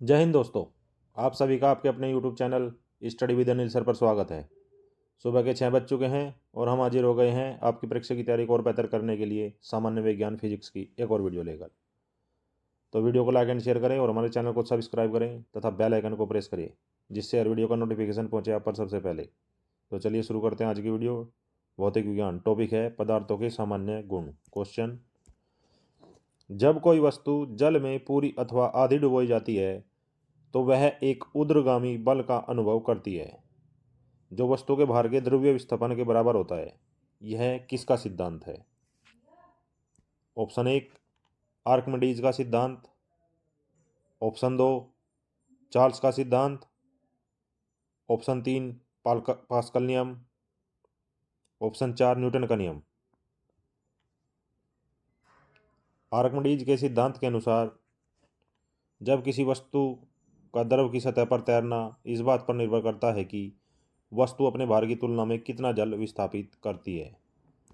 जय हिंद दोस्तों। आप सभी का आपके अपने YouTube channel study with Anil sir पर स्वागत है। सुबह के 6 बज चुके हैं और हम हाजिर हो गए हैं आपकी परीक्षा की तैयारी को और बेहतर करने के लिए सामान्य विज्ञान फिजिक्स की एक और वीडियो लेकर। तो वीडियो को लाइक एंड शेयर करें और हमारे चैनल को सब्सक्राइब करें तथा बेल आइकन को प्रेस करिए, जिससे हर वीडियो का नोटिफिकेशन पहुंचे आप पर सबसे पहले। तो चलिए शुरू करते हैं आज की वीडियो। भौतिक विज्ञान, टॉपिक है पदार्थों के सामान्य गुण। क्वेश्चन, जब कोई वस्तु जल में पूरी अथवा आधी डुबोई जाती है तो वह एक ऊर्ध्वगामी बल का अनुभव करती है जो वस्तु के भार के द्रव्य विस्थापन के बराबर होता है। यह किसका सिद्धांत है? ऑप्शन एक, आर्किमिडीज का सिद्धांत। ऑप्शन दो, चार्ल्स का सिद्धांत। ऑप्शन तीन, पास्कल नियम। ऑप्शन चार, न्यूटन का नियम। आर्किमिडीज के सिद्धांत के अनुसार जब किसी वस्तु का द्रव की सतह पर तैरना इस बात पर निर्भर करता है कि वस्तु अपने भार की तुलना में कितना जल विस्थापित करती है।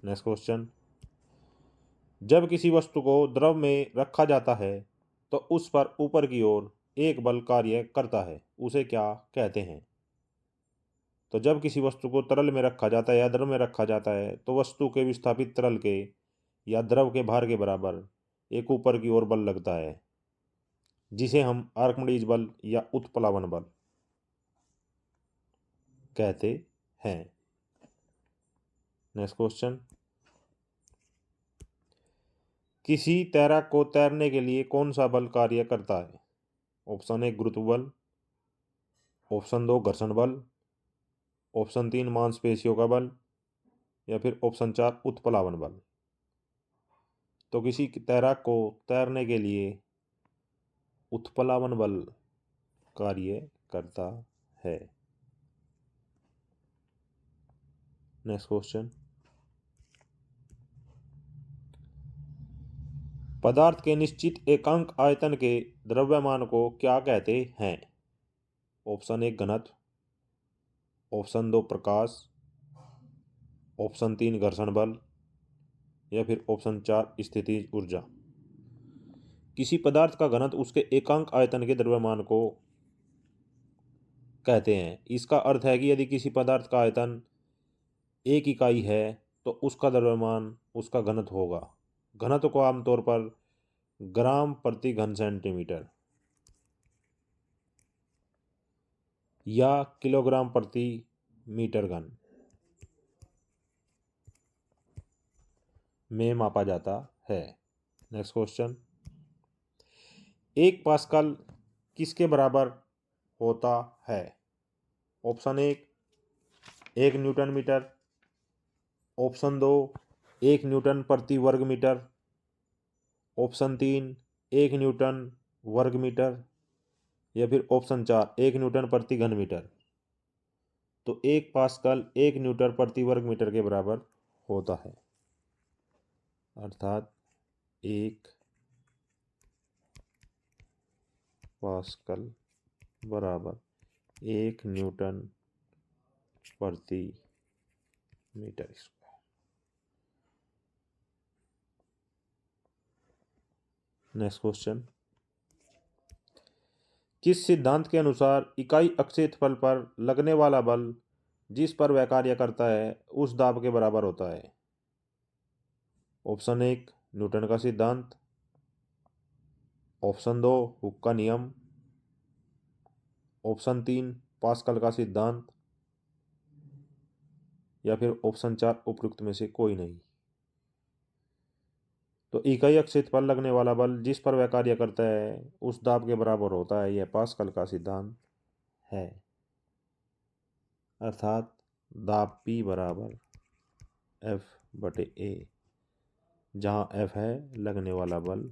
नेक्स्ट क्वेश्चन, जब किसी वस्तु को द्रव में रखा जाता है तो उस पर ऊपर की ओर एक बल कार्य करता है, उसे क्या कहते हैं? तो जब किसी वस्तु को तरल में रखा जाता है या द्रव में रखा जाता है तो वस्तु के विस्थापित तरल के या द्रव के भार के बराबर एक ऊपर की ओर बल लगता है, जिसे हम आर्किमिडीज बल या उत्प्लावन बल कहते हैं। नेक्स्ट क्वेश्चन, किसी तैराक को तैरने के लिए कौन सा बल कार्य करता है? ऑप्शन एक, गुरुत्व बल। ऑप्शन दो, घर्षण बल। ऑप्शन तीन, मांसपेशियों का बल। या फिर ऑप्शन चार, उत्प्लावन बल। तो किसी तैराक को तैरने के लिए उत्प्लावन बल कार्य करता है। नेक्स्ट क्वेश्चन, पदार्थ के निश्चित एकांक आयतन के द्रव्यमान को क्या कहते हैं? ऑप्शन एक, घनत्व। ऑप्शन दो, प्रकाश। ऑप्शन तीन, घर्षण बल। या फिर ऑप्शन चार, स्थितिज ऊर्जा। किसी पदार्थ का घनत्व उसके एकांक आयतन के द्रव्यमान को कहते हैं। इसका अर्थ है कि यदि किसी पदार्थ का आयतन एक इकाई है तो उसका द्रव्यमान उसका घनत्व होगा। घनत्व को आमतौर पर ग्राम प्रति घन सेंटीमीटर या किलोग्राम प्रति मीटर घन में मापा जाता है। नेक्स्ट क्वेश्चन, एक पास्कल किसके बराबर होता है? ऑप्शन एक न्यूटन मीटर। ऑप्शन दो, एक न्यूटन प्रति वर्ग मीटर। ऑप्शन तीन, एक न्यूटन वर्ग मीटर। या फिर ऑप्शन चार, एक न्यूटन प्रति घन मीटर। तो एक पास्कल एक न्यूटन प्रति वर्ग मीटर के बराबर होता है, अर्थात एक पास्कल बराबर एक न्यूटन प्रति मीटर स्क्वायर। नेक्स्ट क्वेश्चन, किस सिद्धांत के अनुसार इकाई अक्षेत्रफल पर लगने वाला बल जिस पर वह कार्य करता है उस दाब के बराबर होता है? ऑप्शन एक, न्यूटन का सिद्धांत। ऑप्शन दो, हुक का नियम। ऑप्शन तीन, पास्कल का सिद्धांत। या फिर ऑप्शन चार, उपयुक्त में से कोई नहीं। तो इकाई अक्षेत्र पर लगने वाला बल जिस पर वह कार्य करता है उस दाब के बराबर होता है, यह पास्कल का सिद्धांत है, अर्थात दाब P बराबर F/A, जहाँ F है लगने वाला बल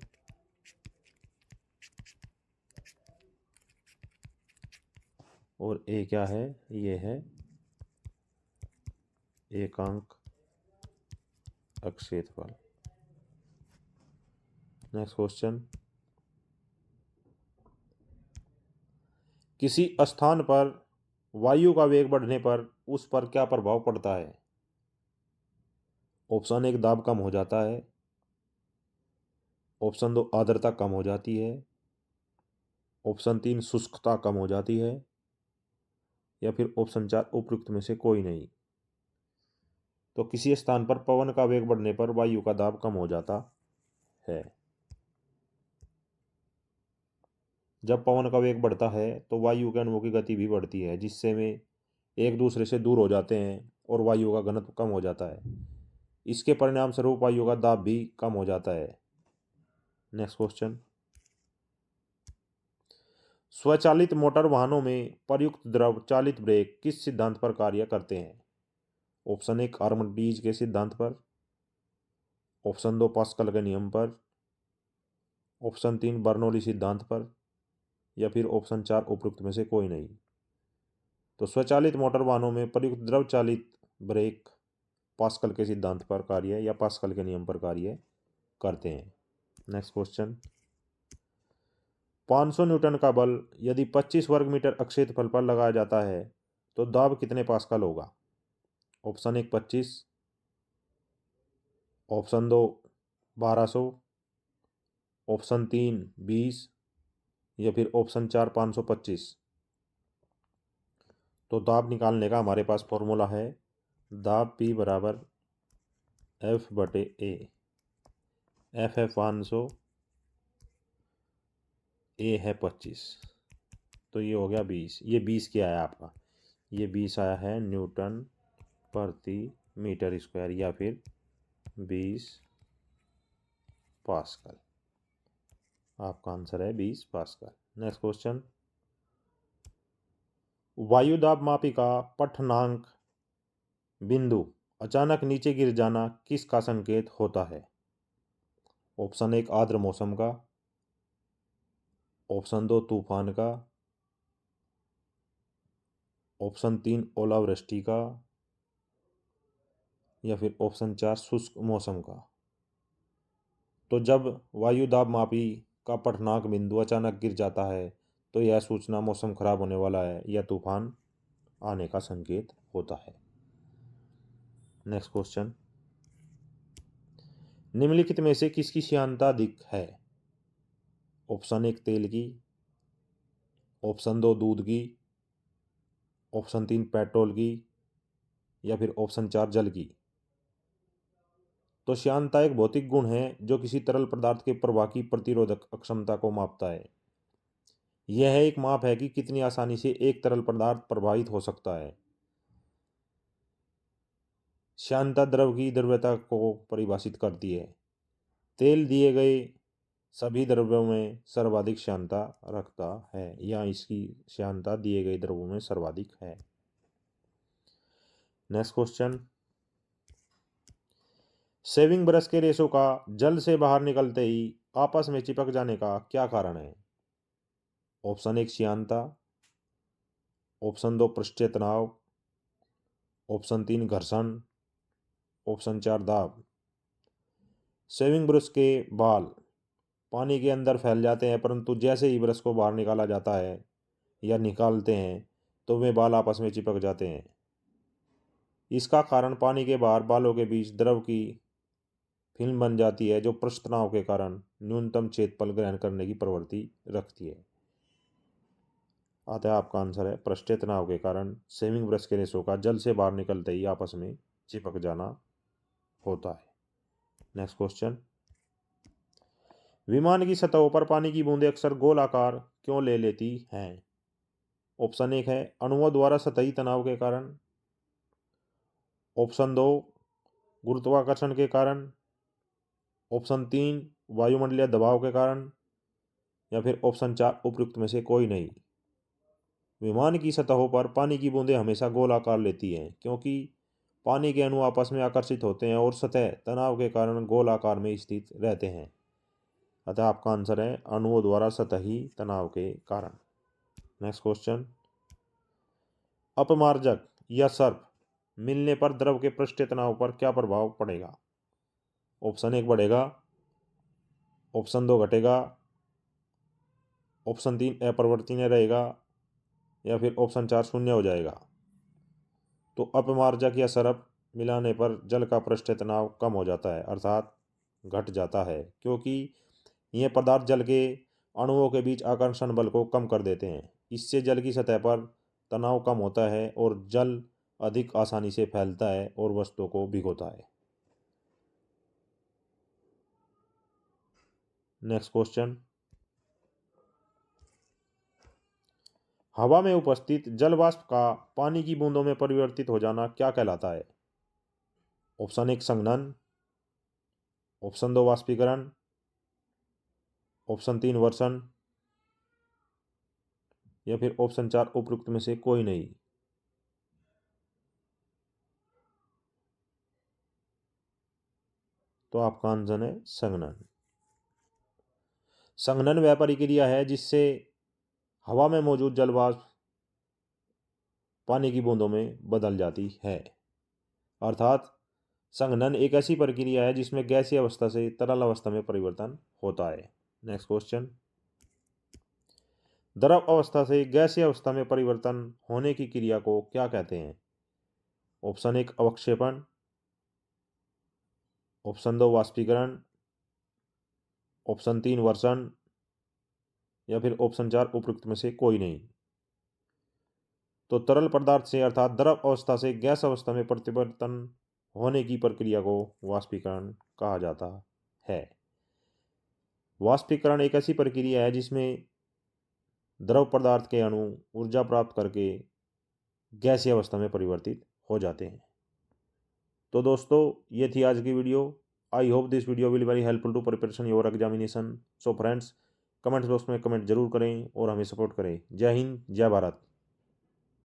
और A क्या है? ये है एकांक अक्षेत्रफल। नेक्स्ट क्वेश्चन, किसी स्थान पर वायु का वेग बढ़ने पर उस पर क्या प्रभाव पड़ता है? ऑप्शन एक, दाब कम हो जाता है। ऑप्शन दो, आर्द्रता कम हो जाती है। ऑप्शन 3 शुष्कता कम हो जाती है, या फिर ऑप्शन 4 उपयुक्त में से कोई नहीं। तो किसी स्थान पर पवन का वेग बढ़ने पर वायु का दाब कम हो जाता है। जब पवन का वेग बढ़ता है तो वायु के अणुओं की गति भी बढ़ती है, जिससे वे एक दूसरे से दूर हो जाते हैं और वायु का घनत्व कम हो जाता है। इसके परिणाम स्वरूप वायु का दाब भी कम हो जाता है। नेक्स्ट क्वेश्चन, स्वचालित मोटर वाहनों में प्रयुक्त द्रव चालित ब्रेक किस सिद्धांत पर कार्य करते हैं? ऑप्शन 1 आर्मडीज के सिद्धांत पर, ऑप्शन 2 पास्कल के नियम पर, ऑप्शन 3 बर्नौली सिद्धांत पर, या फिर ऑप्शन 4 उपयुक्त में से कोई नहीं। तो स्वचालित मोटर वाहनों में प्रयुक्त द्रव चालित ब्रेक पास्कल के सिद्धांत पर कार्य या पास्कल के नियम पर कार्य करते हैं। नेक्स्ट क्वेश्चन, 500 न्यूटन का बल यदि 25 वर्ग मीटर अक्षेत्रफल पर लगाया जाता है तो दाब कितने पास्कल होगा? ऑप्शन 1 25, ऑप्शन 2 1200, ऑप्शन 3 20, या फिर ऑप्शन 4 525। तो दाब निकालने का हमारे पास फॉर्मूला है, दाब P बराबर F/A। F है 500, A है 25, तो ये हो गया 20। ये 20 क्या है आपका? ये 20 आया है न्यूटन प्रति मीटर स्क्वायर, या फिर 20 पास्कल। आपका आंसर है 20 पास्कल। नेक्स्ट क्वेश्चन, वायुदाब मापी का पठनांक बिंदु अचानक नीचे गिर जाना किसका संकेत होता है? ऑप्शन 1 आर्द्र मौसम का, ऑप्शन 2 तूफान का, ऑप्शन 3 ओलावृष्टि का, या फिर ऑप्शन 4 शुष्क मौसम का। तो जब वायुदाब मापी का पठनांक बिंदु अचानक गिर जाता है तो यह सूचना मौसम खराब होने वाला है या तूफान आने का संकेत होता है। नेक्स्ट क्वेश्चन, निम्नलिखित में से किसकी श्यानता अधिक है? ऑप्शन 1 तेल की, ऑप्शन 2 दूध की, ऑप्शन 3 पेट्रोल की, या फिर ऑप्शन 4 जल की। तो श्यानता एक भौतिक गुण है जो किसी तरल पदार्थ के प्रवाह की प्रतिरोधक अक्षमता को मापता है। यह एक माप है कि कितनी आसानी से एक तरल पदार्थ प्रवाहित हो सकता है। श्यानता द्रव की द्रव्यता को परिभाषित करती है। तेल दिए गए सभी द्रव्यों में सर्वाधिक श्यानता रखता है, या इसकी श्यानता दिए गए द्रव्यों में सर्वाधिक है। नेक्स्ट क्वेश्चन, शेविंग ब्रश के रेशों का जल से बाहर निकलते ही आपस में चिपक जाने का क्या कारण है? ऑप्शन 1 श्यानता, ऑप्शन 2 पृष्ठीय तनाव, ऑप्शन 3 घर्षण, ऑप्शन 4 दाब। शेविंग ब्रश के बाल पानी के अंदर फैल जाते हैं, परंतु जैसे ही ब्रश को बाहर निकाला जाता है या निकालते हैं तो वे बाल आपस में चिपक जाते हैं। इसका कारण पानी के बाहर बालों के बीच द्रव की फिल्म बन जाती है जो पृष्ठ तनाव के कारण न्यूनतम क्षेत्रफल ग्रहण करने की प्रवृत्ति रखती है। अतः आपका आंसर है पृष्ठीय तनाव के कारण शेविंग ब्रश के रेशों का जल से बाहर निकलते ही आपस में चिपक जाना होता है। नेक्स्ट क्वेश्चन, विमान की सतहों पर पानी की बूंदें अक्सर गोल आकार क्यों ले लेती हैं? ऑप्शन 1 है अणुओं द्वारा सतही तनाव के कारण, ऑप्शन 2 गुरुत्वाकर्षण के कारण, ऑप्शन 3 वायुमंडलीय दबाव के कारण, या फिर ऑप्शन 4 उपयुक्त में से कोई नहीं। विमान की सतहों पर पानी की बूंदें हमेशा गोल आकार लेती हैं क्योंकि पानी के अणु आपस में आकर्षित होते हैं और सतह तनाव के कारण गोल आकार में स्थित रहते हैं। अतः आपका आंसर है अणुओं द्वारा सतही तनाव के कारण। नेक्स्ट क्वेश्चन, अपमार्जक या सर्प मिलने पर द्रव के पृष्ठीय तनाव पर क्या प्रभाव पड़ेगा? ऑप्शन 1 बढ़ेगा, ऑप्शन 2 घटेगा, ऑप्शन 3 अपरिवर्तनीय रहेगा, या फिर ऑप्शन 4 शून्य हो जाएगा। तो अपमार्जक या सरप मिलाने पर जल का पृष्ठीय तनाव कम हो जाता है, अर्थात घट जाता है, क्योंकि यह पदार्थ जल के अणुओं के बीच आकर्षण बल को कम कर देते हैं। इससे जल की सतह पर तनाव कम होता है और जल अधिक आसानी से फैलता है और वस्तुओं को भिगोता है। नेक्स्ट क्वेश्चन, हवा में उपस्थित जल वाष्प का पानी की बूंदों में परिवर्तित हो जाना क्या कहलाता है? ऑप्शन 1 संघनन, ऑप्शन 2 वाष्पीकरण, ऑप्शन 3 वर्षण या फिर ऑप्शन 4 उपरोक्त में से कोई नहीं। तो आपका आंसर है संघनन। संघनन वह प्रक्रिया है जिससे हवा में मौजूद जल वाष्प पानी की बूंदों में बदल जाती है। अर्थात संघनन एक ऐसी प्रक्रिया है जिसमें गैसीय अवस्था से तरल अवस्था में परिवर्तन होता है। नेक्स्ट क्वेश्चन, द्रव अवस्था से गैसीय अवस्था में परिवर्तन होने की क्रिया को क्या कहते हैं? ऑप्शन 1 अवक्षेपण, ऑप्शन 2 वाष्पीकरण, ऑप्शन 3 वर्षण या फिर ऑप्शन 4 उपरोक्त में से कोई नहीं। तो तरल पदार्थ से अर्थात द्रव अवस्था से गैस अवस्था में परिवर्तन होने की प्रक्रिया को वाष्पीकरण कहा जाता है। वाष्पीकरण एक ऐसी प्रक्रिया है जिसमें द्रव पदार्थ के अणु ऊर्जा प्राप्त करके गैसीय अवस्था में परिवर्तित हो जाते हैं। तो दोस्तों, ये थी आज की video. I hope this video will very helpful to preparation your examination. So friends, comments box में कमेंट जरूर करें और हमें सपोर्ट करें। जय हिंद, जय भारत।